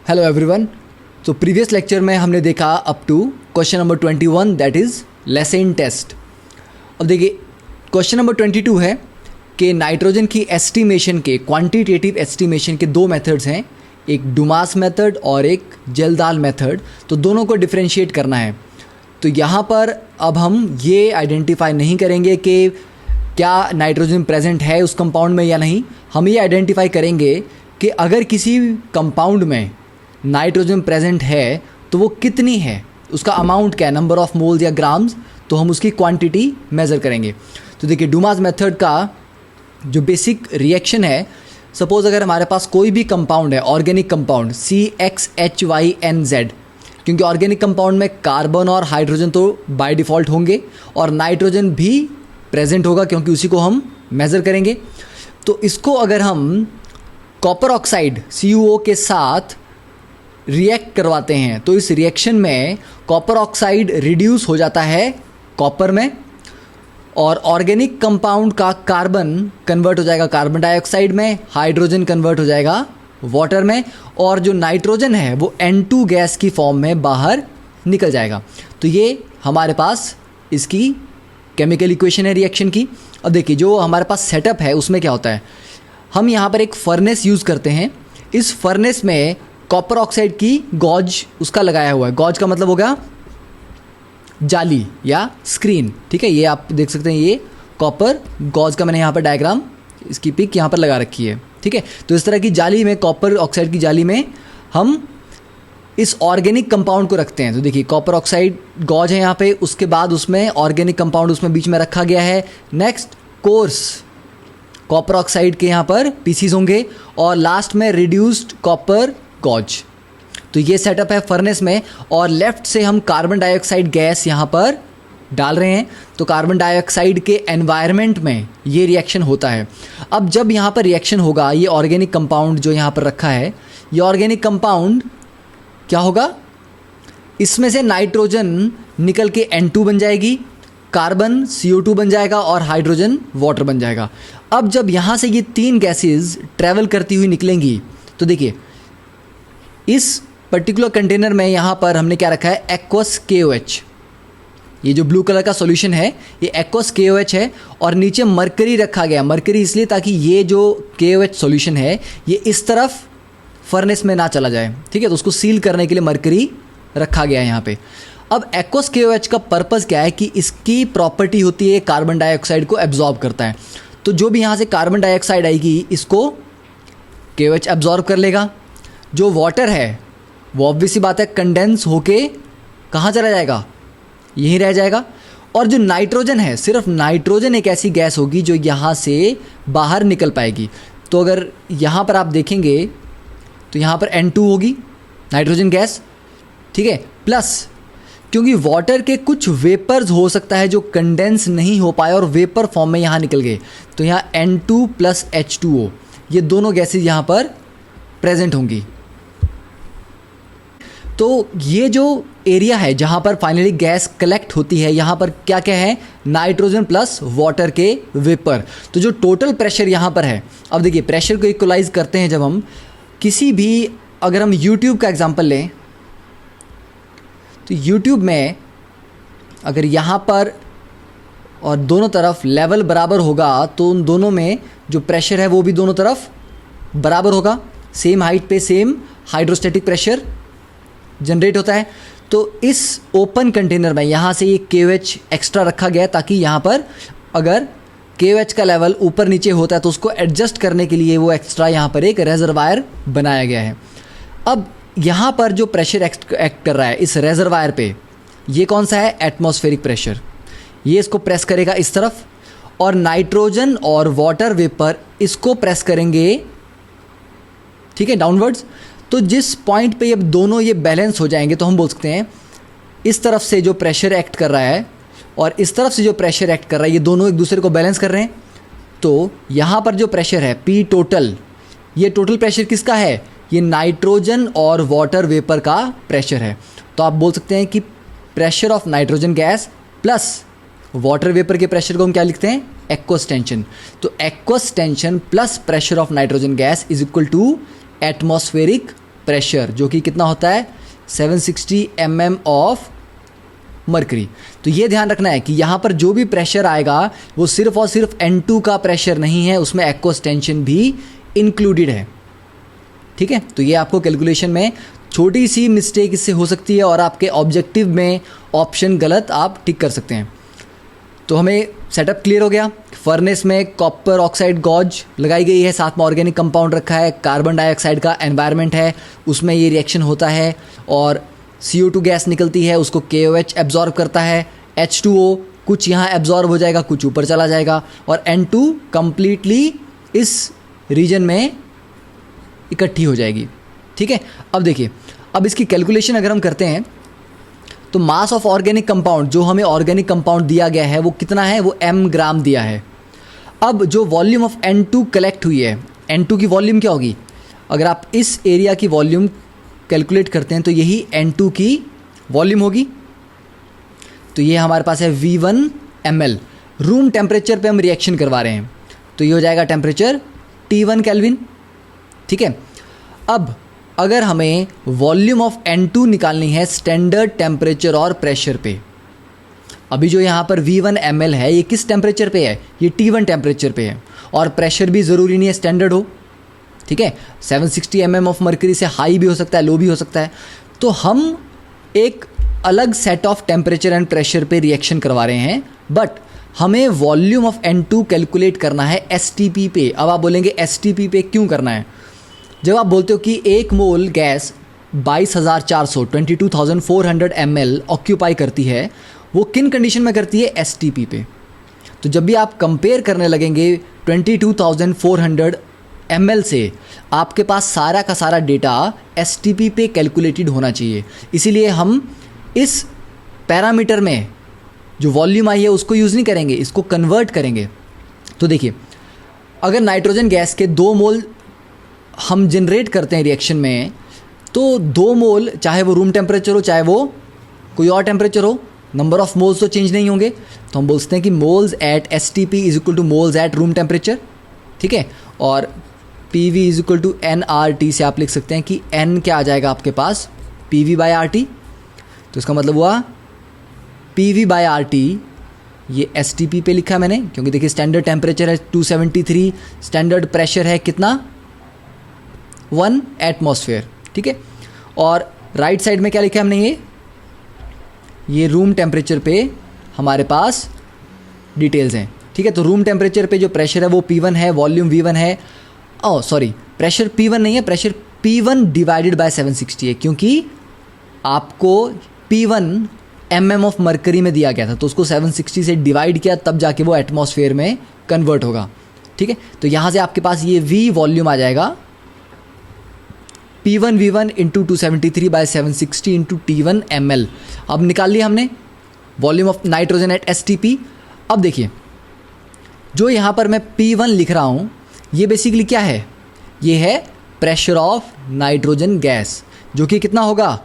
Hello everyone. तो previous lecture में हमने देखा up to question number 21 that is Lassaigne's test. अब देखिए क्वेश्चन नंबर 22 है कि नाइट्रोजन की एस्टिमेशन के क्वांटिटेटिव एस्टिमेशन के दो मेथड्स हैं, एक डुमास मेथड और एक जेल्दाल मेथड। तो दोनों को डिफरेंशिएट करना है। तो यहाँ पर अब हम ये आइडेंटिफाई नहीं करेंगे कि क्या नाइट्रोजन प्रेजेंट है उस कंपाउंड में या नहीं। हम ये आइडेंटिफाई करेंगे कि अगर किसी कंपाउंड में नाइट्रोजन प्रेजेंट है तो वो कितनी है, उसका अमाउंट क्या है, नंबर ऑफ मोल्स या ग्राम्स, तो हम उसकी क्वांटिटी मेज़र करेंग। तो देखिए डुमास मेथड का जो बेसिक रिएक्शन है, सपोज़ अगर हमारे पास कोई भी कंपाउंड है, ऑर्गेनिक कंपाउंड CXHYNZ, क्योंकि ऑर्गेनिक कंपाउंड में कार्बन और हाइड्रोजन तो बाय डिफ़ॉल्ट होंगे और नाइट्रोजन भी प्रेजेंट होगा क्योंकि उसी को हम मेज़र करेंगे। तो इसको अगर हम कॉपर ऑक्साइड CuO के साथ रिएक्ट करवाते हैं तो इस रिएक्शन में कॉपर ऑक्साइड रिड्यूस हो जाता है कॉपर में और ऑर्गेनिक कंपाउंड का कार्बन कन्वर्ट हो जाएगा कार्बन डाइऑक्साइड में, हाइड्रोजन कन्वर्ट हो जाएगा वाटर में और जो नाइट्रोजन है वो N2 गैस की फॉर्म में बाहर निकल जाएगा। तो ये हमारे पास इसकी केमिकल इक्वेशन है रिएक्शन की। अब देखिए जो हमारे पास सेटअप है उसमें क्या होता है, हम यहाँ पर एक फर्नेस यूज़ करते हैं। इस फर्नेस में कॉपर ऑक्साइड की गॉज उसका लगाया हुआ है। गॉज का मतलब हो गया जाली या स्क्रीन, ठीक है। ये आप देख सकते हैं, ये कॉपर गॉज का मैंने यहाँ पर डायग्राम, इसकी पिक यहाँ पर लगा रखी है, ठीक है। तो इस तरह की जाली में, कॉपर ऑक्साइड की जाली में हम इस ऑर्गेनिक कंपाउंड को रखते हैं। तो देखिए कॉपर ऑक्साइड गॉज है यहाँ पे, उसके बाद उसमें ऑर्गेनिक कंपाउंड उसमें बीच में रखा गया है। नेक्स्ट कोर्स कॉपर ऑक्साइड के यहाँ पर पीसीज होंगे और लास्ट में रिड्यूस्ड कॉपर गॉज। तो ये सेटअप है फर्नेस में और लेफ्ट से हम कार्बन डाइऑक्साइड गैस यहाँ पर डाल रहे हैं। तो कार्बन डाइऑक्साइड के एनवायरनमेंट में ये रिएक्शन होता है। अब जब यहाँ पर रिएक्शन होगा, ये ऑर्गेनिक कंपाउंड जो यहाँ पर रखा है, ये ऑर्गेनिक कंपाउंड क्या होगा, इसमें से नाइट्रोजन निकल के N2 बन जाएगी, कार्बन CO2 बन जाएगा और हाइड्रोजन वाटर बन जाएगा। अब जब यहाँ से ये तीन गैसेस ट्रैवल करती हुई निकलेंगी तो देखिए इस पर्टिकुलर कंटेनर में यहाँ पर हमने क्या रखा है, एक्वस KOH। ये जो ब्लू कलर का सॉल्यूशन है ये एक्वस KOH है और नीचे मरकरी रखा गया। मरकरी इसलिए ताकि ये जो KOH सॉल्यूशन है ये इस तरफ फर्नेस में ना चला जाए, ठीक है। तो उसको सील करने के लिए मरकरी रखा गया है यहाँ पे। अब एक्वस KOH का पर्पज़ क्या है कि इसकी प्रॉपर्टी होती है कार्बन डाइऑक्साइड को एब्जॉर्ब करता है। तो जो भी यहाँ से कार्बन डाइऑक्साइड आएगी इसको KOH एब्जॉर्ब कर लेगा। जो वाटर है वो ऑब्वियस सी बात है कंडेंस होके कहाँ चला जाएगा, यहीं रह जाएगा। और जो नाइट्रोजन है, सिर्फ नाइट्रोजन एक ऐसी गैस होगी जो यहाँ से बाहर निकल पाएगी। तो अगर यहाँ पर आप देखेंगे तो यहाँ पर N2 होगी नाइट्रोजन गैस, ठीक है, प्लस क्योंकि वाटर के कुछ वेपर्स हो सकता है जो कंडेंस नहीं हो पाए और वेपर फॉर्म में यहाँ निकल गए, तो यहाँ N2 प्लस H2O, ये दोनों गैसेज यहाँ पर प्रेजेंट होंगी। तो ये जो एरिया है जहाँ पर फाइनली गैस कलेक्ट होती है, यहाँ पर क्या क्या है, नाइट्रोजन प्लस वाटर के वेपर। तो जो टोटल प्रेशर यहाँ पर है, अब देखिए प्रेशर को इक्वलाइज करते हैं जब हम किसी भी, अगर हम YouTube का एग्जांपल लें तो YouTube में अगर यहाँ पर और दोनों तरफ लेवल बराबर होगा तो उन दोनों में जो प्रेशर है वो भी दोनों तरफ बराबर होगा। सेम हाइट पे सेम हाइड्रोस्टैटिक प्रेशर जनरेट होता है। तो इस ओपन कंटेनर में यहाँ से ये KOH एक्स्ट्रा रखा गया है ताकि यहाँ पर अगर KOH का लेवल ऊपर नीचे होता है तो उसको एडजस्ट करने के लिए वो एक्स्ट्रा यहाँ पर एक रेजरवायर बनाया गया है। अब यहाँ पर जो प्रेशर एक्ट कर रहा है इस रेजरवायर पे, ये कौन सा है, एटमॉस्फेरिक प्रेशर। ये इसको प्रेस करेगा इस तरफ और नाइट्रोजन और वाटर वेपर इसको प्रेस करेंगे, ठीक है, डाउनवर्ड्स। तो जिस पॉइंट पे अब दोनों ये बैलेंस हो जाएंगे तो हम बोल सकते हैं इस तरफ से जो प्रेशर एक्ट कर रहा है और इस तरफ से जो प्रेशर एक्ट कर रहा है ये दोनों एक दूसरे को बैलेंस कर रहे हैं। तो यहाँ पर जो प्रेशर है P टोटल, ये टोटल प्रेशर किसका है, ये नाइट्रोजन और वाटर वेपर का प्रेशर है। तो आप बोल सकते हैं कि pressure of nitrogen gas plus water vapour के प्रेशर को हम क्या लिखते हैं, एक्वस टेंशन। तो aqueous tension plus pressure of nitrogen gas is equal to atmospheric pressure, जो कि कितना होता है 760 mm ऑफ मर्करी। तो ये ध्यान रखना है कि यहाँ पर जो भी प्रेशर आएगा वो सिर्फ और सिर्फ N2 का प्रेशर नहीं है, उसमें एक्वस टेंशन भी इंक्लूडेड है। ठीक है, तो ये आपको कैलकुलेशन में छोटी सी मिस्टेक इससे हो सकती है और आपके ऑब्जेक्टिव में ऑप्शन गलत आप टिक कर सकते हैं। तो हमें सेटअप क्लियर हो गया। फर्नेस में कॉपर ऑक्साइड गॉज लगाई गई है, साथ में ऑर्गेनिक कंपाउंड रखा है, कार्बन डाइऑक्साइड का एनवायरनमेंट है, उसमें ये रिएक्शन होता है और CO2 गैस निकलती है, उसको KOH एब्जॉर्ब करता है, H2O कुछ यहाँ एब्जॉर्ब हो जाएगा, कुछ ऊपर चला जाएगा और N2 कम्प्लीटली इस रीजन में इकट्ठी हो जाएगी। ठीक है, अब देखिए, अब इसकी कैलकुलेशन अगर हम करते हैं तो मास ऑफ ऑर्गेनिक कंपाउंड, जो हमें ऑर्गेनिक कंपाउंड दिया गया है वो कितना है, वो m ग्राम दिया है। अब जो वॉल्यूम ऑफ N2 कलेक्ट हुई है, N2 की वॉल्यूम क्या होगी, अगर आप इस एरिया की वॉल्यूम कैलकुलेट करते हैं तो यही N2 की वॉल्यूम होगी। तो ये हमारे पास है V1 ml। रूम टेम्परेचर पे हम रिएक्शन करवा रहे हैं तो ये हो जाएगा टेम्परेचर T1 केल्विन। ठीक है, अब अगर हमें वॉल्यूम ऑफ N2 निकालनी है स्टैंडर्ड टेम्परेचर और प्रेशर पे, अभी जो यहाँ पर V1 ml है ये किस टेम्परेचर पे है, ये T1 टेम्परेचर पे है और प्रेशर भी ज़रूरी नहीं है स्टैंडर्ड हो। ठीक है, 760 mm ऑफ मर्करी से हाई भी हो सकता है, लो भी हो सकता है। तो हम एक अलग set of temperature and pressure पे रिएक्शन करवा रहे हैं, बट हमें वॉल्यूम ऑफ N2 कैलकुलेट करना है STP पे। अब आप बोलेंगे STP पे क्यों करना है, जब आप बोलते हो कि एक मोल गैस 22,400 ml ऑक्यूपाई करती है, वो किन कंडीशन में करती है, STP पे। तो जब भी आप कंपेयर करने लगेंगे 22,400 ml से, आपके पास सारा का सारा डेटा STP पे कैलकुलेटेड होना चाहिए। इसीलिए हम इस पैरामीटर में जो वॉल्यूम आई है उसको यूज़ नहीं करेंगे, इसको कन्वर्ट करेंगे। तो देखिए, अगर नाइट्रोजन गैस के 2 मोल हम जनरेट करते हैं रिएक्शन में, तो 2 मोल चाहे वो रूम टेम्परेचर हो चाहे वो कोई और टेम्परेचर हो, नंबर ऑफ मोल्स तो चेंज नहीं होंगे। तो हम बोलते हैं कि moles at STP is equal to moles at room temperature. ठीक है, और PV is equal to nRT से आप लिख सकते हैं कि N क्या आ जाएगा आपके पास, PV/RT। तो इसका मतलब हुआ PV/RT, ये STP पे लिखा है मैंने, क्योंकि देखिए स्टैंडर्ड टेम्परेचर है 273, स्टैंडर्ड प्रेशर है कितना 1 एटमॉस्फेयर। ठीक है, और राइट साइड में क्या लिखा है हमने, ये रूम टेम्परेचर पे हमारे पास डिटेल्स हैं। ठीक है, तो रूम टेम्परेचर पे जो प्रेशर है वो P1 है, वॉल्यूम V1 है। सॉरी, प्रेशर P1 नहीं है, प्रेशर P1 डिवाइडेड बाय 760 है, क्योंकि आपको P1 mm ऑफ मर्करी में दिया गया था, तो उसको 760 से डिवाइड किया तब जाके वो एटमॉस्फेयर में कन्वर्ट होगा। ठीक है, तो यहाँ से आपके पास ये V वॉल्यूम आ जाएगा, P1 V1 into 273 bye 760 into T1 ml। अब निकाल लिया हमने volume of nitrogen eight STP। अब देखिए, जो यहाँ पर मैं P1 लिख रहा हूँ ये बेसिकली क्या है, ये है प्रेशर ऑफ नाइट्रोजन गैस, जो कि कितना होगा,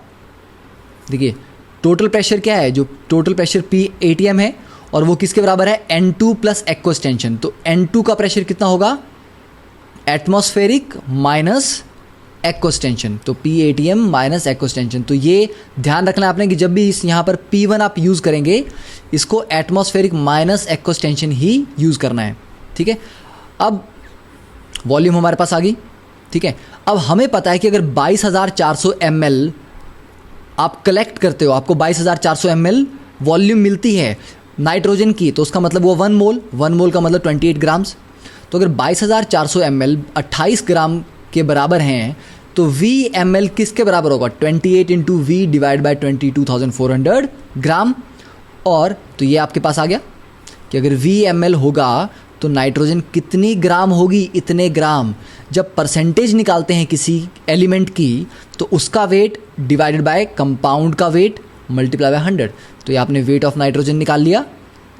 देखिए टोटल प्रेशर क्या है, जो टोटल प्रेशर P80m है और वो किसके बराबर है, N2 प्लस एक्वस टेंशन। तो N2 का प्रेशर कितना होगा, एटमॉस्फेरिक माइनस एक्वस टेंशन, तो P80m माइनस एक्वस टेंशन। तो ये ध्यान रखना है आपने कि जब भी इस यहाँ पर P1 आप यूज़ करेंगे, इसको एटमॉस्फेरिक माइनस एक्वस टेंशन ही यूज़ करना है। ठीक है, अब वॉल्यूम हमारे पास आ गई। ठीक है, अब हमें पता है कि अगर 22,400 ml आप कलेक्ट करते हो, आपको 22,400 ml वॉल्यूम मिलती है नाइट्रोजन की, तो उसका मतलब वो 1 मोल का मतलब 28 ग्राम्स। तो अगर 22,400 ml 28 ग्राम के बराबर हैं, तो V ml किसके बराबर होगा, 28 इंटू V डिवाइड बाई 22,400 ग्राम। और तो ये आपके पास आ गया कि अगर V ml होगा तो नाइट्रोजन कितनी ग्राम होगी, इतने ग्राम। जब परसेंटेज निकालते हैं किसी एलिमेंट की, तो उसका वेट डिवाइडेड बाय कंपाउंड का वेट मल्टीप्लाई बाय 100। तो ये आपने वेट ऑफ नाइट्रोजन निकाल लिया,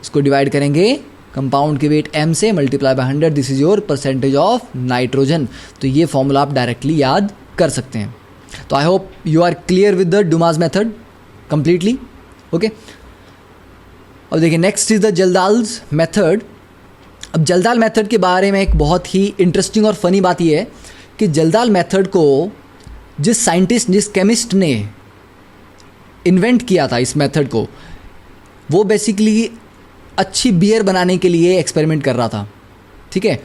इसको डिवाइड करेंगे कंपाउंड के वेट m से multiply by 100, this is your percentage of nitrogen. तो ये फॉर्मूला आप डायरेक्टली याद कर सकते हैं। तो I hope you are clear with the Dumas method completely. Okay, अब देखिए next is the Kjeldahl's method. अब जल्दाल मेथड के बारे में एक बहुत ही इंटरेस्टिंग और फनी बात यह है कि जल्दाल मेथड को जिस साइंटिस्ट, जिस केमिस्ट ने इन्वेंट किया था इस मेथड को, वो बेसिकली अच्छी बियर बनाने के लिए एक्सपेरिमेंट कर रहा था। ठीक है,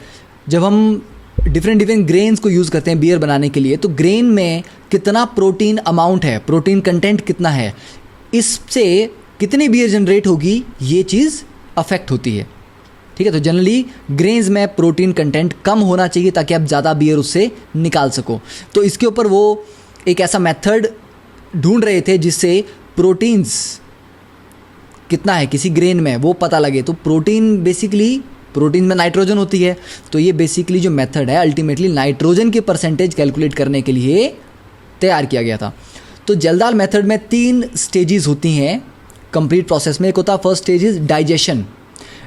जब हम डिफरेंट ग्रेन्स को यूज़ करते हैं बियर बनाने के लिए, तो ग्रेन में कितना प्रोटीन अमाउंट है, प्रोटीन कंटेंट कितना है, इससे कितनी बियर जनरेट होगी, ये चीज़ अफेक्ट होती है। ठीक है, तो जनरली ग्रेन्स में प्रोटीन कंटेंट कम होना चाहिए ताकि आप ज़्यादा बियर उससे निकाल सको। तो इसके ऊपर वो एक ऐसा मेथड ढूंढ रहे थे जिससे प्रोटीन्स कितना है किसी ग्रेन में वो पता लगे। तो प्रोटीन में नाइट्रोजन होती है, तो ये बेसिकली जो मेथड है अल्टीमेटली नाइट्रोजन की परसेंटेज कैलकुलेट करने के लिए तैयार किया गया था। तो जल्दाल मेथड में 3 स्टेजेस होती हैं कंप्लीट प्रोसेस में। एक होता है first stage is digestion.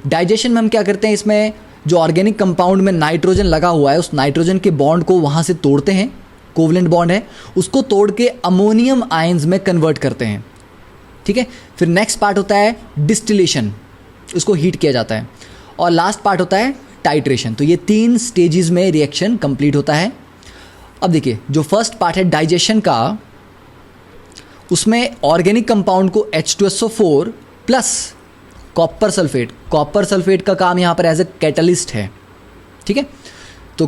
Digestion में हम क्या करते हैं, इसमें जो ऑर्गेनिक कंपाउंड में नाइट्रोजन लगा हुआ है उस नाइट्रोजन के बॉन्ड को वहाँ से तोड़ते हैं, कोवलेंट बॉन्ड है, उसको तोड़ के अमोनियम आयंस में कन्वर्ट करते हैं। ठीक है, फिर नेक्स्ट पार्ट होता है डिस्टिलेशन, उसको हीट किया जाता है, और लास्ट पार्ट होता है टाइट्रेशन। तो ये 3 स्टेजेस में रिएक्शन कंप्लीट होता है। अब देखिए, जो फर्स्ट पार्ट है डाइजेशन का, उसमें ऑर्गेनिक कंपाउंड को H2SO4 प्लस कॉपर सल्फेट का काम यहाँ पर एज ए कैटलिस्ट है। ठीक है, तो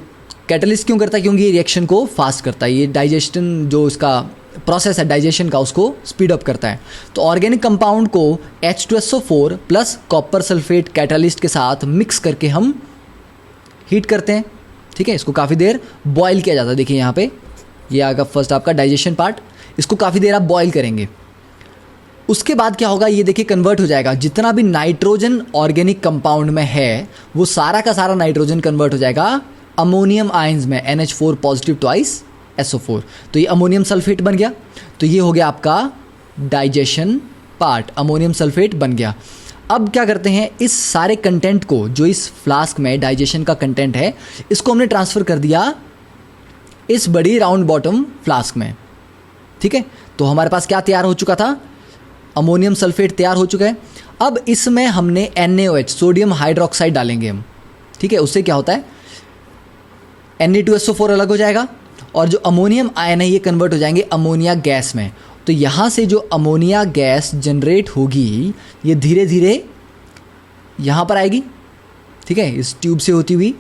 कैटलिस्ट क्यों करता है, क्योंकि ये रिएक्शन को फास्ट करता है, ये डाइजेशन जो इसका प्रोसेस है डाइजेशन का उसको स्पीड अप करता है। तो ऑर्गेनिक कंपाउंड को H2SO4 plus copper sulphate catalyst के साथ मिक्स करके हम हीट करते हैं। ठीक है, इसको काफ़ी देर बॉयल किया जाता है। देखिए यहाँ पे ये आएगा फर्स्ट आपका डाइजेशन पार्ट, इसको काफ़ी देर आप बॉयल करेंगे। उसके बाद क्या होगा, ये देखिए कन्वर्ट हो जाएगा, जितना भी नाइट्रोजन ऑर्गेनिक कंपाउंड में है वो सारा का सारा नाइट्रोजन कन्वर्ट हो जाएगा अमोनियम आयंस में, NH4 पॉजिटिव ट्वाइस SO4। तो ये अमोनियम सल्फेट बन गया। तो ये हो गया आपका डाइजेशन पार्ट, अमोनियम सल्फेट बन गया। अब क्या करते हैं, इस सारे कंटेंट को जो इस फ्लास्क में डाइजेशन का कंटेंट है इसको हमने ट्रांसफ़र कर दिया इस बड़ी राउंड बॉटम फ्लास्क में। ठीक है, तो हमारे पास क्या तैयार हो चुका था, अमोनियम सल्फेट तैयार हो चुका है। अब इसमें हमने NaOH सोडियम हाइड्रोक्साइड डालेंगे हम। ठीक है, उससे क्या होता है, Na2SO4 अलग हो जाएगा और जो अमोनियम आयन है ये कन्वर्ट हो जाएंगे अमोनिया गैस में। तो यहाँ से जो अमोनिया गैस जनरेट होगी ये धीरे धीरे यहाँ पर आएगी। ठीक है, इस ट्यूब से होती हुई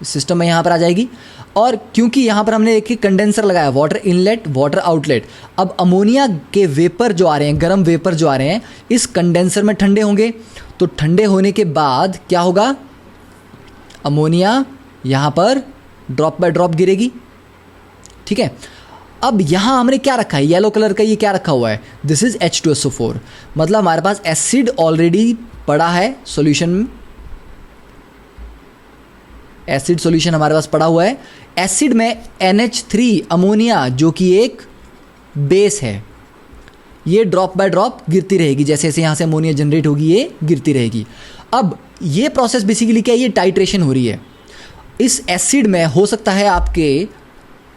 सिस्टम में यहाँ पर आ जाएगी। और क्योंकि यहाँ पर हमने एक कंडेंसर लगाया, वाटर इनलेट वाटर आउटलेट, अब अमोनिया के वेपर जो आ रहे हैं, गर्म वेपर जो आ रहे हैं इस कंडेंसर में ठंडे होंगे। तो ठंडे होने के बाद क्या होगा, अमोनिया यहाँ पर ड्रॉप बाय ड्रॉप गिरेगी। ठीक है, अब यहाँ हमने क्या रखा है, येलो कलर का ये क्या रखा हुआ है, दिस इज H2SO4, मतलब हमारे पास एसिड ऑलरेडी पड़ा है सॉल्यूशन में, एसिड सॉल्यूशन हमारे पास पड़ा हुआ है। एसिड में NH3 अमोनिया जो कि एक बेस है, ये ड्रॉप बाय ड्रॉप गिरती रहेगी, जैसे जैसे यहाँ से अमोनिया जनरेट होगी ये गिरती रहेगी। अब ये प्रोसेस बेसिकली क्या है, ये टाइट्रेशन हो रही है। इस एसिड में हो सकता है आपके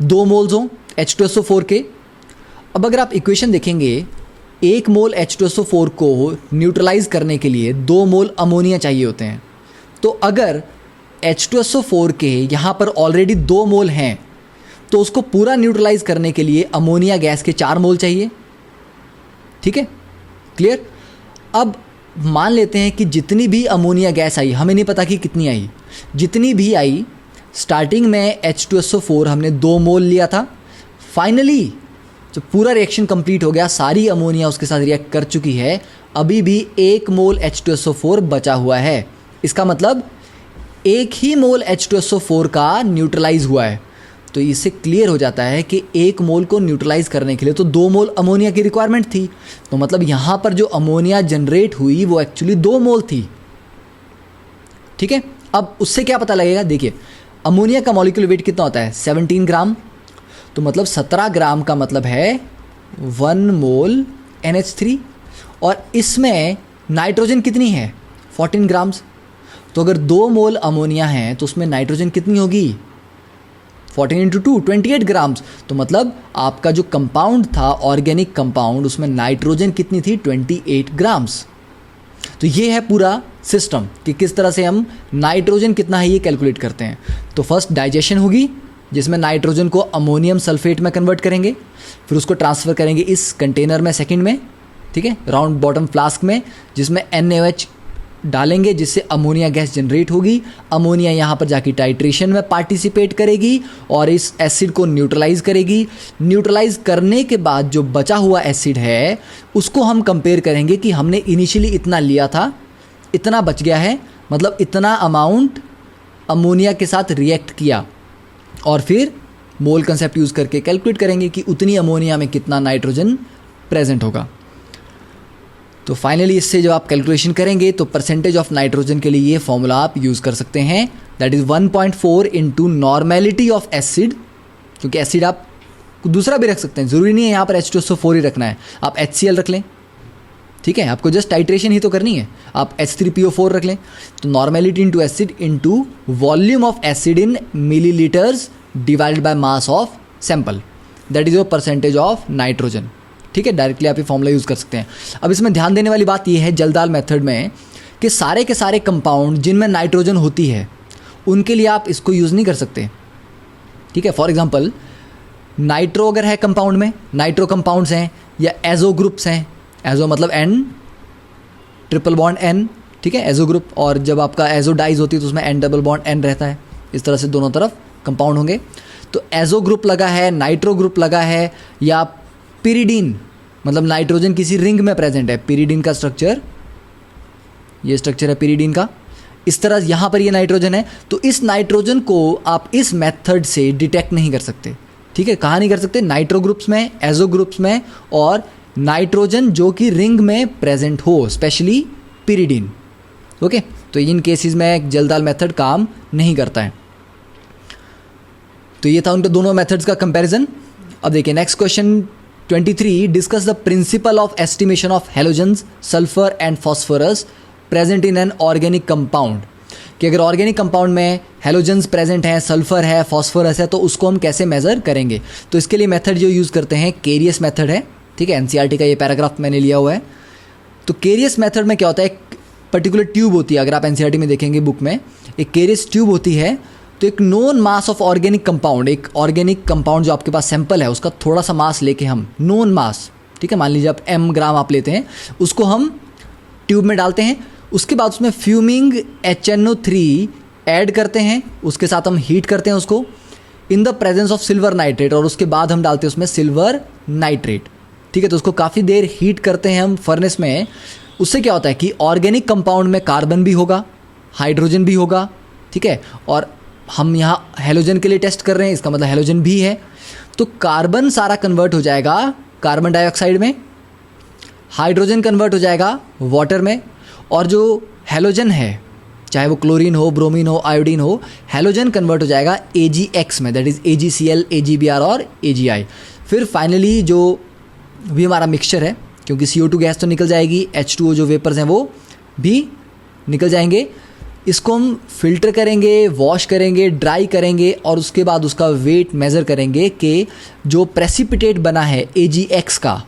2 मोल्स हों H2SO4 के। अब अगर आप इक्वेशन देखेंगे, 1 मोल H2SO4 को न्यूट्रलाइज करने के लिए 2 मोल अमोनिया चाहिए होते हैं। तो अगर H2SO4 के यहाँ पर ऑलरेडी 2 मोल हैं तो उसको पूरा न्यूट्रलाइज करने के लिए अमोनिया गैस के 4 मोल चाहिए। ठीक है, क्लियर। अब मान लेते हैं कि जितनी भी अमोनिया गैस आई, हमें नहीं पता कि कितनी आई, जितनी भी आई, स्टार्टिंग में H2SO4 हमने 2 मोल लिया था, फाइनली जब पूरा रिएक्शन कंप्लीट हो गया, सारी अमोनिया उसके साथ रिएक्ट कर चुकी है, अभी भी 1 मोल H2SO4 बचा हुआ है। इसका मतलब 1 ही मोल H2SO4 का न्यूट्रलाइज हुआ है। तो इससे क्लियर हो जाता है कि 1 मोल को न्यूट्रलाइज करने के लिए तो 2 मोल अमोनिया की रिक्वायरमेंट थी। तो मतलब यहाँ पर जो अमोनिया जनरेट हुई वो एक्चुअली 2 मोल थी। ठीक है, अब उससे क्या पता लगेगा, देखिए अमोनिया का मॉलिक्यूलर वेट कितना होता है, 17 ग्राम। तो मतलब 17 ग्राम का मतलब है 1 मोल NH3, और इसमें नाइट्रोजन कितनी है, 14 ग्राम्स। तो अगर 2 मोल अमोनिया है तो उसमें नाइट्रोजन कितनी होगी, 14 × 2 28 ग्राम्स। तो मतलब आपका जो कंपाउंड था ऑर्गेनिक कंपाउंड, उसमें नाइट्रोजन कितनी थी, 28 ग्राम्स। तो ये है पूरा सिस्टम कि किस तरह से हम नाइट्रोजन कितना है ये कैलकुलेट करते हैं। तो फर्स्ट डाइजेशन होगी, जिसमें नाइट्रोजन को अमोनियम सल्फेट में कन्वर्ट करेंगे, फिर उसको ट्रांसफ़र करेंगे इस कंटेनर में सेकंड में, ठीक है, राउंड बॉटम फ्लास्क में, जिसमें NaOH डालेंगे जिससे अमोनिया गैस जनरेट होगी। अमोनिया यहाँ पर जाके टाइट्रेशन में पार्टिसिपेट करेगी और इस एसिड को न्यूट्रलाइज करेगी। न्यूट्रलाइज करने के बाद जो बचा हुआ एसिड है उसको हम कंपेयर करेंगे कि हमने इनिशियली इतना लिया था, इतना बच गया है, मतलब इतना अमाउंट अमोनिया के साथ रिएक्ट किया, और फिर मोल कंसेप्ट यूज़ करके कैलकुलेट करेंगे कि उतनी अमोनिया में कितना नाइट्रोजन प्रेजेंट होगा। तो फाइनली इससे जब आप कैलकुलेशन करेंगे तो परसेंटेज ऑफ नाइट्रोजन के लिए ये फॉर्मूला आप यूज़ कर सकते हैं, that is 1.4 into normality of acid, क्योंकि एसिड आप दूसरा भी रख सकते हैं, ज़रूरी नहीं है यहाँ पर H2SO4 ही रखना है, आप HCl रख लें, ठीक है, आपको जस्ट टाइट्रेशन ही तो करनी है, आप H3PO4 रख लें। तो normality into acid into volume of acid in millilitres divided by mass of sample, that is your percentage of nitrogen, ठीक है। डायरेक्टली आप ये फॉर्मूला यूज़ कर सकते हैं। अब इसमें ध्यान देने वाली बात ये है जलदाल मेथड में कि सारे के सारे कंपाउंड जिनमें नाइट्रोजन होती है उनके लिए आप इसको यूज़ नहीं कर सकते, ठीक है। फॉर एग्जांपल नाइट्रो अगर है कंपाउंड में, नाइट्रो कंपाउंड्स हैं या एजो ग्रुप्स हैं, एजो मतलब N ट्रिपल बॉन्ड N, ठीक है, एजो ग्रुप, और जब आपका एजो डाइज होती है तो उसमें N डबल बॉन्ड N रहता है, इस तरह से दोनों तरफ कंपाउंड होंगे। तो एजो ग्रुप लगा है, नाइट्रो ग्रुप लगा है, या पिरिडीन मतलब नाइट्रोजन किसी रिंग में प्रेजेंट है, पिरिडीन का स्ट्रक्चर, ये स्ट्रक्चर है पिरिडीन का, इस तरह यहाँ पर ये नाइट्रोजन है, तो इस नाइट्रोजन को आप इस मेथड से डिटेक्ट नहीं कर सकते, ठीक है। कहाँ नहीं कर सकते? नाइट्रो ग्रुप्स में, एजो ग्रुप्स में, और नाइट्रोजन जो कि रिंग में प्रेजेंट हो, स्पेशली पिरिडीन, ओके। तो इन केसेस में जलदाल मेथड काम नहीं करता है। तो ये था उनके दोनों मेथड्स का कंपैरिजन। अब देखिए next question 23, discuss the principle of estimation of halogens, sulphur and phosphorus present in an organic compound, कि अगर ऑर्गेनिक कंपाउंड में हेलोजन्स प्रेजेंट हैं, सल्फर है, फॉस्फोरस है, तो उसको हम कैसे मेज़र करेंगे। तो इसके लिए मेथड जो यूज़ करते हैं केरियस मेथड है, ठीक है, NCERT का ये पैराग्राफ मैंने लिया हुआ है। तो केरियस मेथड में क्या होता है, एक पर्टिकुलर ट्यूब होती है, अगर आप NCERT में देखेंगे बुक में, एक केरियस ट्यूब होती है, तो एक known mass of organic compound, एक ऑर्गेनिक कंपाउंड जो आपके पास सैंपल है उसका थोड़ा सा मास लेके हम, नोन मास, ठीक है, मान लीजिए आप m ग्राम आप लेते हैं, उसको हम ट्यूब में डालते हैं, उसके बाद उसमें फ्यूमिंग HNO3 ऐड करते हैं, उसके साथ हम हीट करते हैं उसको in the presence of silver nitrate, और उसके बाद हम डालते हैं उसमें सिल्वर नाइट्रेट, ठीक है। तो उसको काफ़ी देर हीट करते हैं हम फर्नेस में। उससे क्या होता है कि ऑर्गेनिक कंपाउंड में कार्बन भी होगा, हाइड्रोजन भी होगा, ठीक है, और हम यहाँ हेलोजन के लिए टेस्ट कर रहे हैं, इसका मतलब हेलोजन भी है, तो कार्बन सारा कन्वर्ट हो जाएगा कार्बन डाइऑक्साइड में, हाइड्रोजन कन्वर्ट हो जाएगा वाटर में, और जो हेलोजन है चाहे वो क्लोरीन हो, ब्रोमीन हो, आयोडीन हो, हेलोजन कन्वर्ट हो जाएगा AgX में, दैट इज़ AgCl, AgBr और AgI। फिर फाइनली जो भी हमारा मिक्सचर है, क्योंकि CO2 गैस तो निकल जाएगी, H2O जो वेपर्स हैं वो भी निकल जाएंगे, इसको हम फिल्टर करेंगे, वॉश करेंगे, ड्राई करेंगे, और उसके बाद उसका वेट मेज़र करेंगे कि जो प्रेसिपिटेट बना है AgX का,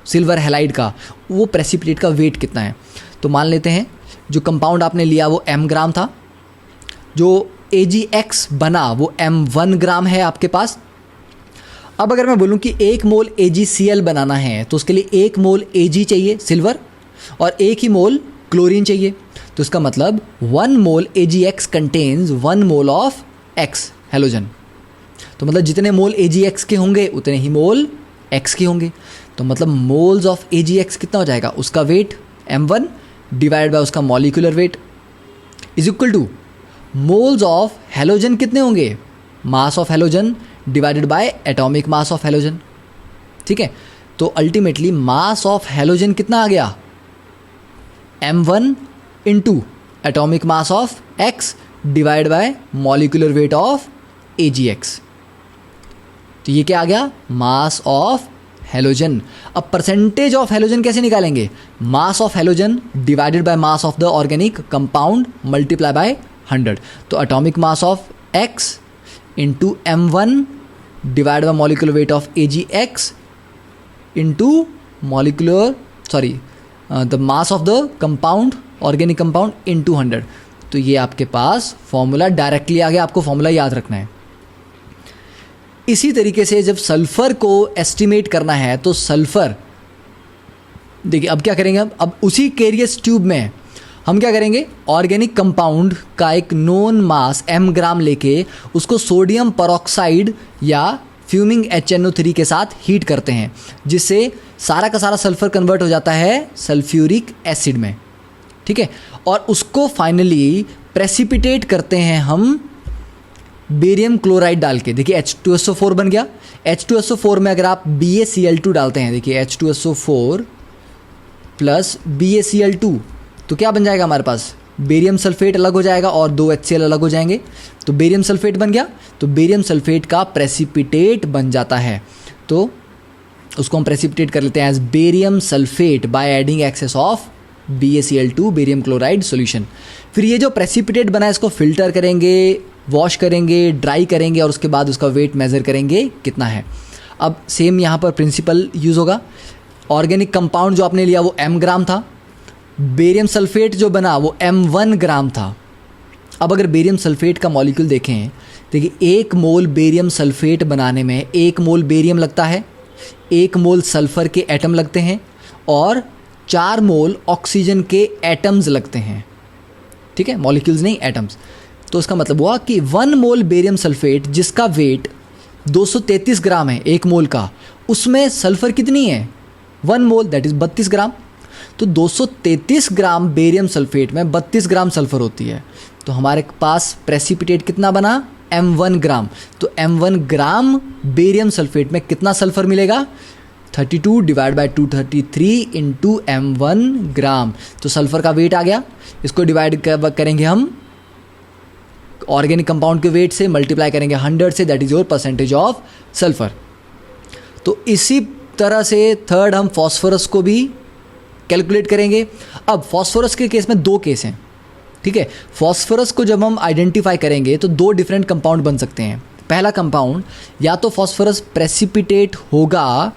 सिल्वर हैलाइड का, वो प्रेसिपिटेट का वेट कितना है। तो मान लेते हैं जो कंपाउंड आपने लिया वो m ग्राम था, जो AgX बना वो m1 ग्राम है आपके पास। अब अगर मैं बोलूँ कि 1 मोल AgCl बनाना है तो उसके लिए 1 मोल Ag चाहिए सिल्वर, और 1 ही मोल क्लोरीन चाहिए, तो इसका मतलब 1 मोल AgX contains 1 mole of X halogen. तो मतलब जितने मोल AgX के होंगे उतने ही मोल X के होंगे, तो मतलब मोल्स ऑफ AgX कितना हो जाएगा, उसका वेट m1 डिवाइड बाय उसका molecular weight is equal to moles of halogen कितने होंगे, mass of halogen divided by atomic mass of halogen, ठीक है। तो अल्टीमेटली मास ऑफ हेलोजन कितना आ गया, m1 into atomic mass of x divide by molecular weight of AgX। तो ये क्या आ गया, मास ऑफ हेलोजन। अब परसेंटेज ऑफ हेलोजन कैसे निकालेंगे, mass of halogen divided by mass of the organic compound multiply by 100। तो atomic mass of x into m1 divide by molecular weight of AgX into the mass of the compound, organic compound into 100। तो ये आपके पास formula directly आ गया, आपको formula याद रखना है। इसी तरीके से जब सल्फ़र को एस्टिमेट करना है तो सल्फ़र, देखिए अब क्या करेंगे, अब उसी केरियस ट्यूब में हम क्या करेंगे, ऑर्गेनिक कंपाउंड का एक नोन मास m ग्राम लेके उसको सोडियम परऑक्साइड या फ्यूमिंग HNO3 के साथ हीट करते हैं, जिससे सारा का सारा सल्फ़र कन्वर्ट हो जाता है सल्फ्यूरिक एसिड में, ठीक है। और उसको फाइनली प्रेसिपिटेट करते हैं हम बेरियम क्लोराइड डाल के। देखिए H2SO4 बन गया। H2SO4 में अगर आप BaCl2 डालते हैं, देखिए H2SO4 प्लस BaCl2, तो क्या बन जाएगा हमारे पास, बेरियम सल्फेट अलग हो जाएगा और 2 HCl अलग हो जाएंगे, तो बेरियम सल्फेट बन गया। तो बेरियम सल्फेट का प्रेसिपिटेट बन जाता है, तो उसको हम प्रेसिपिटेट कर लेते हैं as barium sulphate by adding excess of BaCl2 barium chloride solution. फिर ये जो प्रेसिपिटेट बना है इसको फिल्टर करेंगे, वॉश करेंगे, ड्राई करेंगे और उसके बाद उसका वेट मेज़र करेंगे कितना है। अब सेम यहाँ पर प्रिंसिपल यूज़ होगा। ऑर्गेनिक कंपाउंड जो आपने लिया वो m ग्राम था, बेरियम सल्फेट जो बना वो m1 ग्राम था। अब अगर बेरियम सल्फेट का मॉलिक्यूल देखें, देखिए 1 मोल बेरियम सल्फेट बनाने में 1 मोल बेरियम लगता है, 1 मोल सल्फ़र के एटम लगते हैं और 4 मोल ऑक्सीजन के एटम्स लगते हैं, ठीक है, मॉलिक्यूल्स नहीं एटम्स। तो इसका मतलब हुआ कि 1 मोल बेरियम सल्फेट जिसका वेट 233 ग्राम है 1 मोल का, उसमें सल्फ़र कितनी है, 1 मोल, दैट इज़ 32 ग्राम। तो 233 ग्राम बेरियम सल्फेट में 32 ग्राम सल्फ़र होती है, तो हमारे पास प्रेसिपिटेट कितना बना, m1 ग्राम। तो m1 ग्राम बेरियम सल्फेट में कितना सल्फ़र मिलेगा, 32 डिवाइड बाई 233 इंटू m1 ग्राम। तो सल्फ़र का वेट आ गया, इसको डिवाइड करेंगे हम ऑर्गेनिक कंपाउंड के वेट से, मल्टीप्लाई करेंगे 100 से, that is your percentage of sulphur. तो इसी तरह से थर्ड हम फॉस्फोरस को भी कैलकुलेट करेंगे। अब फॉस्फोरस के केस में 2 केस हैं, ठीक है। फॉस्फोरस को जब हम आइडेंटिफाई करेंगे तो 2 डिफरेंट कंपाउंड बन सकते हैं। पहला कंपाउंड, या तो फॉस्फोरस प्रेसिपिटेट होगा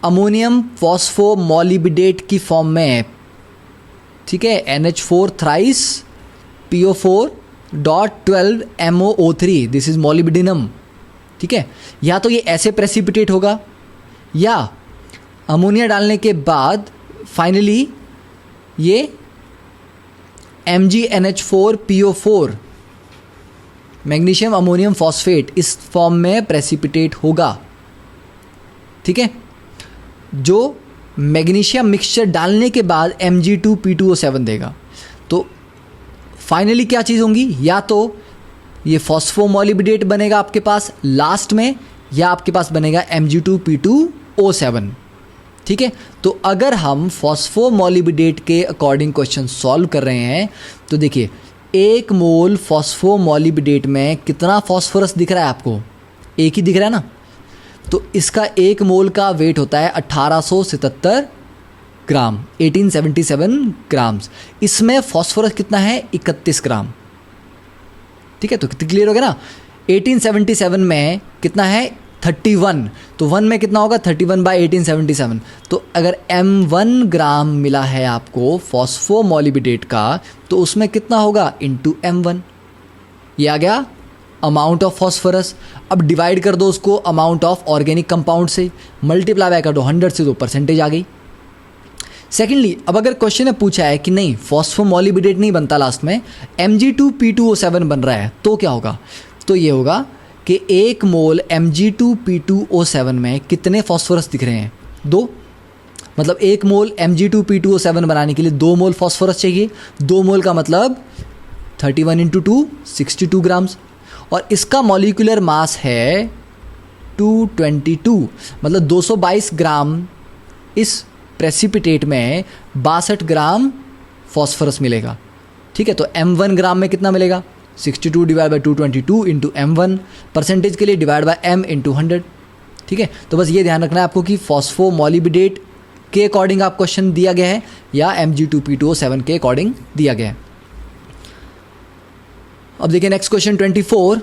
अमोनियम फॉस्फोमोलिबिडेट की फॉर्म में, ठीक है, NH4 thrice PO4.12 MoO3, this is मोलिबिडिनम, ठीक है। या तो ये ऐसे प्रेसिपिटेट होगा, या अमोनिया डालने के बाद फाइनली ये MgNH4PO4 मैग्नीशियम अमोनियम फॉस्फेट इस फॉर्म में प्रेसिपिटेट होगा, ठीक है, जो मैग्नीशियम मिक्सचर डालने के बाद Mg2P2O7 देगा। तो फाइनली क्या चीज़ होंगी, या तो ये फॉस्फोमोलिबिडेट बनेगा आपके पास लास्ट में, या आपके पास बनेगा Mg2P2O7, ठीक है। तो अगर हम फॉस्फोमोलिबिडेट के अकॉर्डिंग क्वेश्चन सॉल्व कर रहे हैं तो देखिए 1 मोल फॉस्फोमोलिबिडेट में कितना फॉस्फोरस दिख रहा है आपको, एक ही दिख रहा है ना। तो इसका 1 मोल का वेट होता है 1877 ग्राम, 1877 ग्राम्स। इसमें फॉस्फोरस कितना है, 31 ग्राम, ठीक है। तो कितनी क्लियर हो गया ना, 1877 में कितना है 31, तो 1 में कितना होगा 31 बाई 1877। तो अगर m1 ग्राम मिला है आपको फॉस्फोमोलिबिडेट का, तो उसमें कितना होगा इंटू m1, ये आ गया अमाउंट ऑफ फॉस्फोरस। अब डिवाइड कर दो उसको अमाउंट ऑफ ऑर्गेनिक कंपाउंड से, मल्टीप्लाई कर दो 100 से, तो परसेंटेज आ गई। सेकेंडली, अब अगर क्वेश्चन में पूछा है कि नहीं फॉस्फोमोलिबिडेट नहीं बनता, लास्ट में Mg2P2O7 बन रहा है, तो क्या होगा, तो ये होगा कि 1 मोल Mg2P2O7 में कितने फॉस्फोरस दिख रहे हैं, 2। मतलब 1 मोल Mg2P2O7 बनाने के लिए 2 मोल फॉस्फोरस चाहिए। 2 मोल का मतलब 31 इंटू 2 62 ग्राम्स, और इसका मॉलिक्यूलर मास है 222, मतलब 222 ग्राम। इस प्रेसिपिटेट में 62 ग्राम फॉस्फोरस मिलेगा, ठीक है। तो m1 ग्राम में कितना मिलेगा, 62 divide by 222 into m1, percentage के लिए डिवाइड बाई m इंटू 100, ठीक है। तो बस ये ध्यान रखना है आपको कि फॉस्फोमोलिबिडेट के अकॉर्डिंग आप क्वेश्चन दिया गया है या Mg2P2O7 के अकॉर्डिंग दिया गया है। अब देखिए next question 24,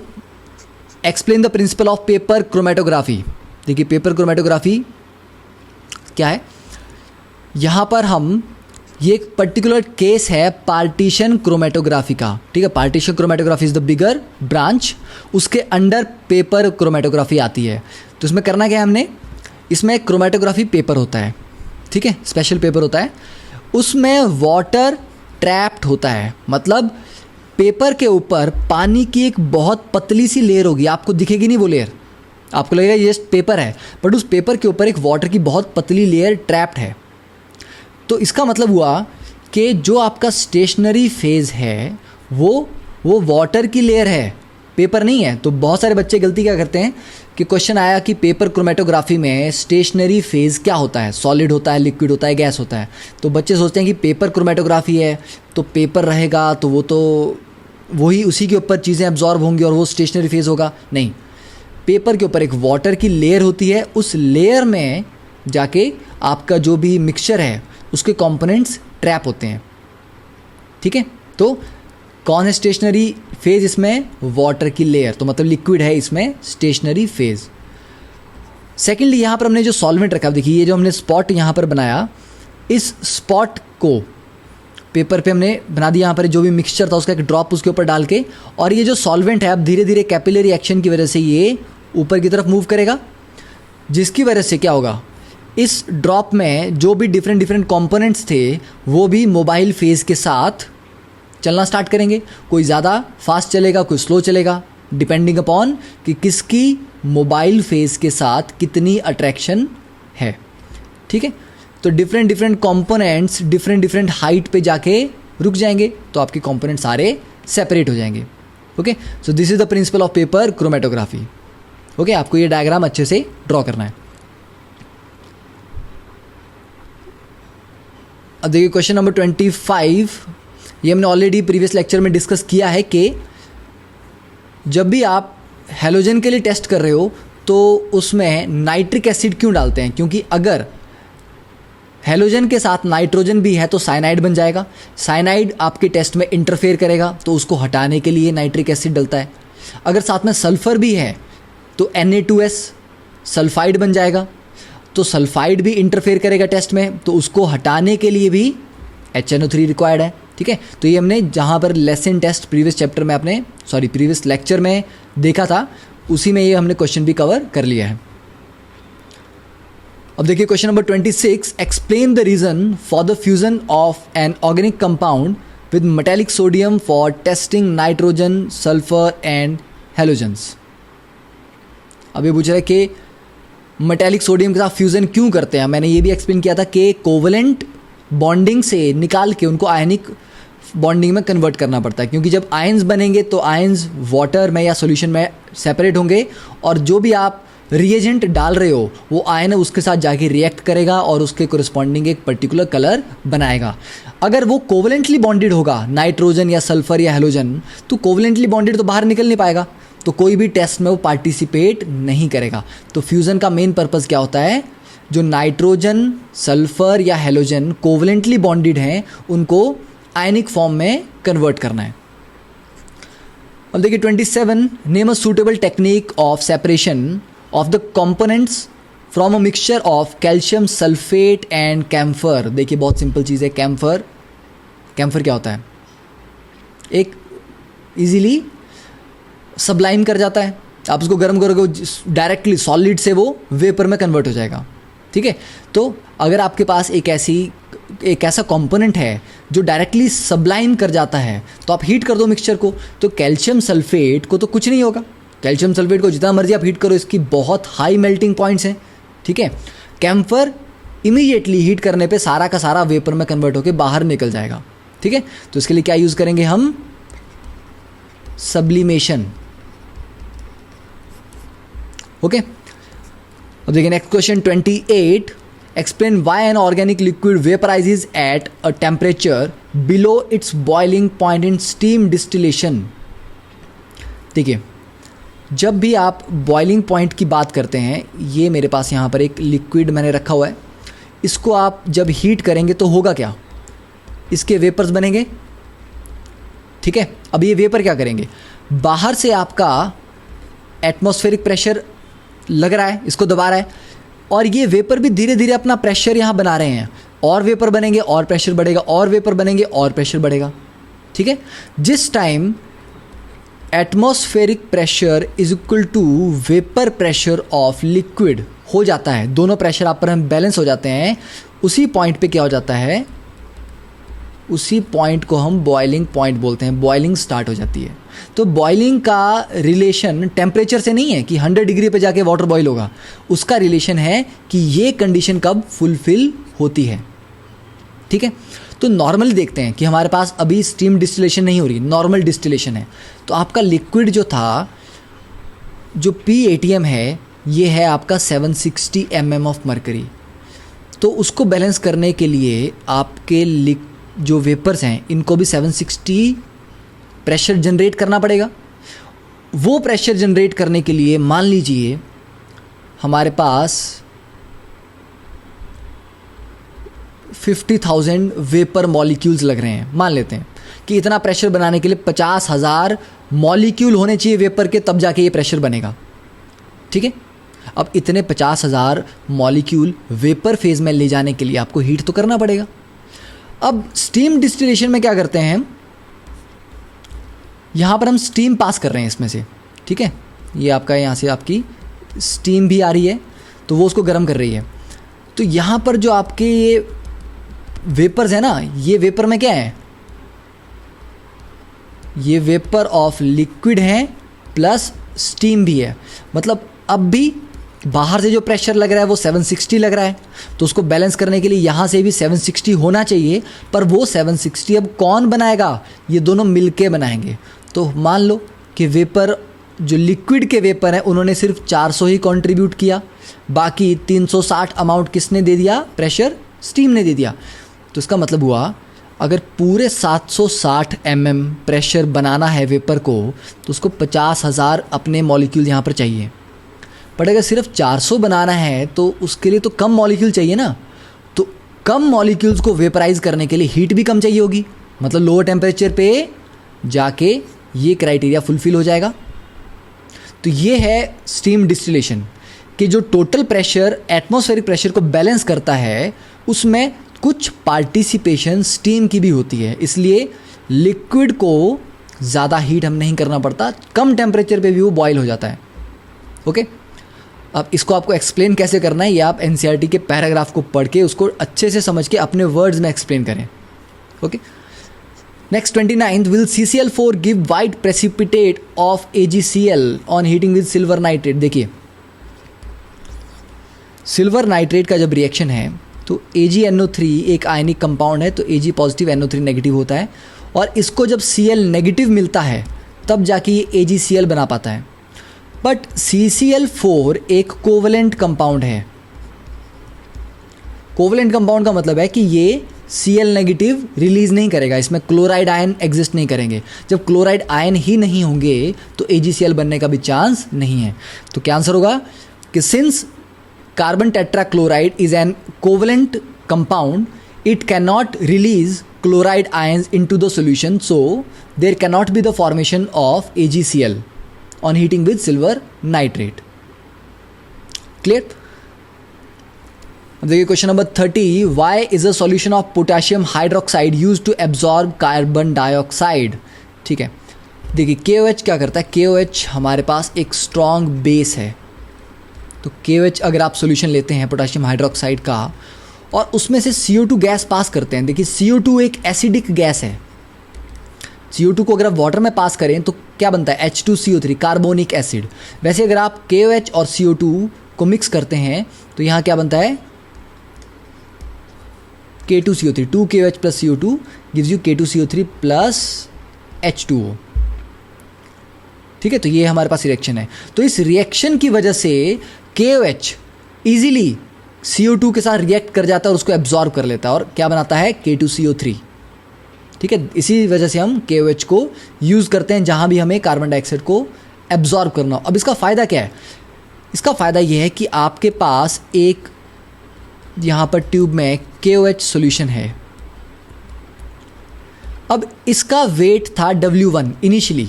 explain the principle of paper chromatography. देखिए पेपर क्रोमेटोग्राफी क्या है, यहाँ पर हम ये एक पर्टिकुलर केस है पार्टीशन क्रोमेटोग्राफी का, ठीक है। Partition chromatography is the bigger branch, उसके अंडर पेपर क्रोमेटोग्राफी आती है। तो इसमें करना क्या है हमने, इसमें क्रोमेटोग्राफी पेपर होता है, ठीक है, स्पेशल पेपर होता है, उसमें वाटर ट्रैप्ड होता है, मतलब पेपर के ऊपर पानी की एक बहुत पतली सी लेयर होगी, आपको दिखेगी नहीं वो लेयर, आपको लगेगा ये पेपर है, बट उस पेपर के ऊपर एक वाटर की बहुत पतली लेयर ट्रैप्ड है। तो इसका मतलब हुआ कि जो आपका स्टेशनरी फेज़ है वो वाटर की लेयर है, पेपर नहीं है। तो बहुत सारे बच्चे गलती क्या करते हैं कि क्वेश्चन आया कि पेपर क्रोमेटोग्राफी में स्टेशनरी फेज़ क्या होता है, सॉलिड होता है, लिक्विड होता है, गैस होता है। तो बच्चे सोचते हैं कि पेपर क्रोमेटोग्राफी है तो पेपर रहेगा तो वो तो वही उसी के ऊपर चीज़ें एब्जॉर्ब होंगी और वो स्टेशनरी फेज़ होगा। नहीं, पेपर के ऊपर एक वाटर की लेयर होती है, उस लेयर में जाके आपका जो भी मिक्सचर है उसके कंपोनेंट्स ट्रैप होते हैं, ठीक है। तो कौन है स्टेशनरी फेज़ इसमें, वाटर की लेयर, तो मतलब लिक्विड है इसमें स्टेशनरी फेज़। सेकेंडली यहाँ पर हमने जो सॉल्वेंट रखा, देखिए ये जो हमने स्पॉट यहाँ पर बनाया, इस स्पॉट को पेपर पे हमने बना दिया, यहाँ पर जो भी मिक्सचर था उसका एक ड्रॉप उसके ऊपर डाल के, और ये जो सॉल्वेंट है अब धीरे धीरे कैपिलरी एक्शन की वजह से ये ऊपर की तरफ मूव करेगा, जिसकी वजह से क्या होगा, इस ड्रॉप में जो भी डिफरेंट कंपोनेंट्स थे वो भी मोबाइल फेज़ के साथ चलना स्टार्ट करेंगे। कोई ज़्यादा फास्ट चलेगा, कोई स्लो चलेगा, डिपेंडिंग अपॉन कि किसकी मोबाइल फेज़ के साथ कितनी अट्रैक्शन है, ठीक है। तो डिफरेंट कंपोनेंट्स डिफरेंट हाइट पे जाके रुक जाएंगे, तो आपके कंपोनेंट्स सारे सेपरेट हो जाएंगे। Okay, so this is the principle of paper chromatography. Okay, आपको ये डायग्राम अच्छे से ड्रॉ करना है। अब देखिए क्वेश्चन नंबर 25, ये हमने ऑलरेडी प्रीवियस लेक्चर में डिस्कस किया है कि जब भी आप हैलोजन के लिए टेस्ट कर रहे हो तो उसमें नाइट्रिक एसिड क्यों डालते हैं, क्योंकि अगर हैलोजन के साथ नाइट्रोजन भी है तो साइनाइड बन जाएगा, साइनाइड आपके टेस्ट में इंटरफेयर करेगा तो उसको हटाने के लिए नाइट्रिक एसिड डलता है। अगर साथ में सल्फ़र भी है तो Na2S सल्फाइड बन जाएगा, तो सल्फाइड भी इंटरफेयर करेगा टेस्ट में, तो उसको हटाने के लिए भी HNO3 रिक्वायर्ड है, ठीक है। तो ये हमने जहाँ पर लेसन टेस्ट प्रीवियस लेक्चर में देखा था, उसी में ये हमने क्वेश्चन भी कवर कर लिया है। अब देखिए question number 26, explain the reason for the fusion of an organic compound with metallic sodium for testing nitrogen, sulphur and halogens. अब ये पूछ रहा है कि मेटेलिक सोडियम के साथ फ्यूज़न क्यों करते हैं। मैंने ये भी एक्सप्लेन किया था कि कोवलेंट बॉन्डिंग से निकाल के उनको आयनिक बॉन्डिंग में कन्वर्ट करना पड़ता है, क्योंकि जब आयंस बनेंगे तो आयंस वाटर में या सॉल्यूशन में सेपरेट होंगे, और जो भी आप रिएजेंट डाल रहे हो वो आयन उसके साथ जाके रिएक्ट करेगा और उसके कोरिस्पॉन्डिंग एक पर्टिकुलर कलर बनाएगा। अगर वो कोवलेंटली बॉन्डेड होगा नाइट्रोजन या सल्फर या हैलोजन, तो कोवलेंटली बॉन्डेड तो बाहर निकल नहीं पाएगा, तो कोई भी टेस्ट में वो पार्टिसिपेट नहीं करेगा। तो फ्यूज़न का मेन पर्पस क्या होता है, जो नाइट्रोजन, सल्फर या हैलोजन कोवलेंटली बॉन्डेड हैं उनको आयनिक फॉर्म में कन्वर्ट करना है। अब देखिए 27, name a suitable technique of separation of the components from a mixture of calcium sulphate and camphor. देखिए बहुत सिंपल चीज़ है, कैम्फर क्या होता है, एक इजीली सबलाइम कर जाता है, आप उसको गर्म करोगे डायरेक्टली सॉलिड से वो वेपर में कन्वर्ट हो जाएगा, ठीक है। तो अगर आपके पास एक ऐसा कंपोनेंट है जो डायरेक्टली सबलाइम कर जाता है, तो आप हीट कर दो मिक्सचर को, तो कैल्शियम सल्फेट को तो कुछ नहीं होगा, कैल्शियम सल्फेट को जितना मर्जी आप हीट करो इसकी बहुत हाई मेल्टिंग पॉइंट्स हैं, ठीक है। कैम्फर इमीडिएटली हीट करने पे सारा का सारा वेपर में कन्वर्ट होकर बाहर निकल जाएगा, ठीक है। तो इसके लिए क्या यूज़ करेंगे हम, सब्लिमेशन। ओके, अब देखिए next question 28, explain why an organic liquid vaporises at a temperature below its boiling point in steam distillation. देखिए जब भी आप बॉइलिंग पॉइंट की बात करते हैं, ये मेरे पास यहाँ पर एक लिक्विड मैंने रखा हुआ है, इसको आप जब हीट करेंगे तो होगा क्या, इसके वेपर्स बनेंगे, ठीक है। अब ये वेपर क्या करेंगे, बाहर से आपका एटमॉस्फेरिक प्रेशर लग रहा है, इसको दबा रहा है, और ये वेपर भी धीरे धीरे अपना प्रेशर यहाँ बना रहे हैं, और वेपर बनेंगे और प्रेशर बढ़ेगा, और वेपर बनेंगे और प्रेशर बढ़ेगा। ठीक है, जिस time atmospheric pressure is equal to vapour pressure of liquid हो जाता है, दोनों प्रेशर आप पर हम बैलेंस हो जाते हैं, उसी पॉइंट पे क्या हो जाता है, उसी पॉइंट को हम बॉइलिंग पॉइंट बोलते हैं, बॉइलिंग स्टार्ट हो जाती है। तो बॉइलिंग का रिलेशन टेम्परेचर से नहीं है कि 100 डिग्री पे जाके वाटर बॉईल होगा, उसका रिलेशन है कि ये कंडीशन कब फुलफिल होती है। ठीक है, तो नॉर्मली देखते हैं कि हमारे पास अभी स्टीम डिस्टिलेशन नहीं हो रही, नॉर्मल डिस्टिलेशन है। तो आपका लिक्विड जो था, जो PATM है, ये है आपका 760 mm ऑफ मरकरी। तो उसको बैलेंस करने के लिए आपके जो वेपर्स हैं इनको भी 760 प्रेशर जनरेट करना पड़ेगा। वो प्रेशर जनरेट करने के लिए मान लीजिए हमारे पास 50,000 वेपर मॉलिक्यूल्स लग रहे हैं। मान लेते हैं कि इतना प्रेशर बनाने के लिए 50,000 मॉलिक्यूल होने चाहिए वेपर के, तब जाके ये प्रेशर बनेगा। ठीक है, अब इतने 50,000 मॉलिक्यूल वेपर फेज में ले जाने के लिए आपको हीट तो करना पड़ेगा। अब स्टीम डिस्टिलेशन में क्या करते हैं, यहाँ पर हम स्टीम पास कर रहे हैं इसमें से। ठीक है, ये आपका यहाँ से आपकी स्टीम भी आ रही है, तो वो उसको गर्म कर रही है। तो यहाँ पर जो आपके ये वेपर्स है ना, ये वेपर में क्या है, ये वेपर ऑफ लिक्विड है प्लस स्टीम भी है। मतलब अब भी बाहर से जो प्रेशर लग रहा है वो 760 लग रहा है, तो उसको बैलेंस करने के लिए यहाँ से भी 760 होना चाहिए, पर वो 760 अब कौन बनाएगा, ये दोनों मिलके बनाएंगे। तो मान लो कि वेपर जो लिक्विड के वेपर हैं उन्होंने सिर्फ 400 ही कंट्रीब्यूट किया, बाकी 360 अमाउंट किसने दे दिया, प्रेशर स्टीम ने दे दिया। तो इसका मतलब हुआ अगर पूरे 760 mm प्रेशर बनाना है वेपर को, तो उसको 50,000 अपने मॉलिक्यूल यहाँ पर चाहिए। बट अगर सिर्फ 400 बनाना है तो उसके लिए तो कम मॉलिक्यूल चाहिए ना, तो कम मॉलिक्यूल्स को वेपराइज करने के लिए हीट भी कम चाहिए होगी, मतलब लोअर टेम्परेचर पे जाके ये क्राइटेरिया फुलफिल हो जाएगा। तो ये है स्टीम डिस्टिलेशन कि जो टोटल प्रेशर एटमॉस्फेरिक प्रेशर को बैलेंस करता है, उसमें कुछ पार्टिसिपेशन स्टीम की भी होती है, इसलिए लिक्विड को ज़्यादा हीट हम नहीं करना पड़ता, कम टेम्परेचर पे भी वो बॉयल हो जाता है। ओके, अब इसको आपको एक्सप्लेन कैसे करना है, ये आप NCERT के पैराग्राफ को पढ़ के उसको अच्छे से समझ के अपने वर्ड्स में एक्सप्लेन करें। Okay, next 29th, will CCl4 give white precipitate of AgCl on heating with silver nitrate. देखिए, सिल्वर नाइट्रेट का जब रिएक्शन है तो AgNO3 एक आयनिक कंपाउंड है, तो Ag पॉजिटिव NO3 नेगेटिव होता है, और इसको जब Cl नेगेटिव मिलता है तब जाके ये AgCl बना पाता है। बट CCl4 एक कोवलेंट कंपाउंड है। कोवलेंट कंपाउंड का मतलब है कि ये Cl नेगेटिव रिलीज नहीं करेगा, इसमें क्लोराइड आयन एग्जिस्ट नहीं करेंगे। जब क्लोराइड आयन ही नहीं होंगे तो AgCl बनने का भी चांस नहीं है। तो क्या आंसर होगा कि since carbon tetrachloride is an covalent compound, it can not release chloride ions into the solution, so there can not be the formation of AgCl on heating with silver nitrate. Clear? अब देखिए question number 30, why is a solution of potassium hydroxide use to absorb carbon dioxide. ठीक है, देखिए KOH क्या करता है, KOH हमारे पास एक स्ट्रॉन्ग बेस है। तो KOH अगर आप सॉल्यूशन लेते हैं पोटेशियम हाइड्रोक्साइड का और उसमें से CO2 गैस पास करते हैं, देखिए CO2 एक एसिडिक गैस है। CO2 को अगर आप वाटर में पास करें तो क्या बनता है, H2CO3 कार्बोनिक एसिड। वैसे अगर आप KOH और CO2 को मिक्स करते हैं तो यहाँ क्या बनता है, K2CO3, 2KOH plus CO2 gives you K2CO3 plus H2O। ठीक है, तो ये हमारे पास रिएक्शन है। तो इस रिएक्शन की वजह से KOH इजीली CO2 के साथ रिएक्ट कर जाता है और उसको एब्जॉर्ब कर लेता है और क्या बनाता है, K2CO3। ठीक है, इसी वजह से हम KOH को यूज़ करते हैं जहाँ भी हमें कार्बन डाइऑक्साइड को एब्जॉर्ब करना हो। अब इसका फ़ायदा क्या है, इसका फ़ायदा ये है कि आपके पास एक यहाँ पर ट्यूब में KOH सॉल्यूशन है। अब इसका वेट था W1 इनिशियली,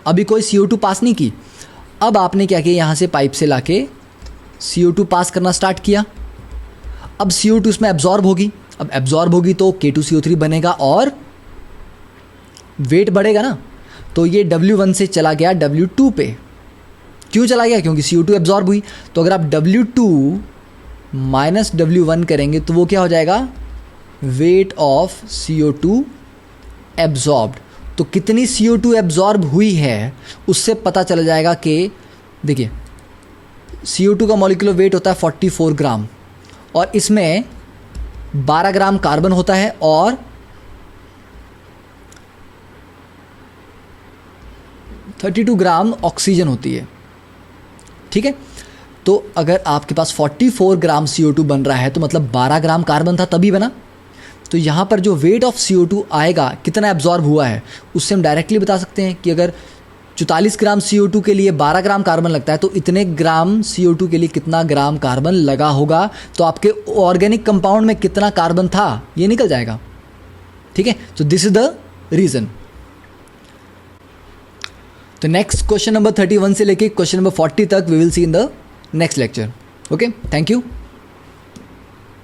अभी कोई CO2 पास नहीं की। अब आपने क्या किया, यहाँ से पाइप से लाके CO2 पास करना स्टार्ट किया। अब CO2 इसमें एब्जॉर्ब होगी। अब एब्जॉर्ब होगी तो K2CO3 बनेगा और वेट बढ़ेगा ना, तो ये W1 से चला गया W2 पे। क्यों चला गया? क्योंकि CO2 एब्जॉर्ब हुई। तो अगर आप W2 माइनस W1 करेंगे तो वो क्या हो जाएगा? Weight of CO2 absorbed. तो कितनी CO2 एब्जॉर्ब हुई है उससे पता चल जाएगा कि देखिए CO2 का मॉलिक्यूलर वेट होता है 44 ग्राम और इसमें 12 ग्राम कार्बन होता है और 32 ग्राम ऑक्सीजन होती है। ठीक है, तो अगर आपके पास 44 ग्राम CO2 बन रहा है तो मतलब 12 ग्राम कार्बन था तभी बना। तो यहाँ पर जो वेट ऑफ CO2 आएगा, कितना एब्जॉर्ब हुआ है, उससे हम डायरेक्टली बता सकते हैं कि अगर 44 ग्राम CO2 के लिए 12 ग्राम कार्बन लगता है तो इतने ग्राम CO2 के लिए कितना ग्राम कार्बन लगा होगा, तो आपके ऑर्गेनिक कंपाउंड में कितना कार्बन था ये निकल जाएगा। ठीक है, तो दिस इज द रीज़न। तो नेक्स्ट क्वेश्चन नंबर 31 से लेके क्वेश्चन नंबर 40 तक we will see in the next lecture. Okay, thank you.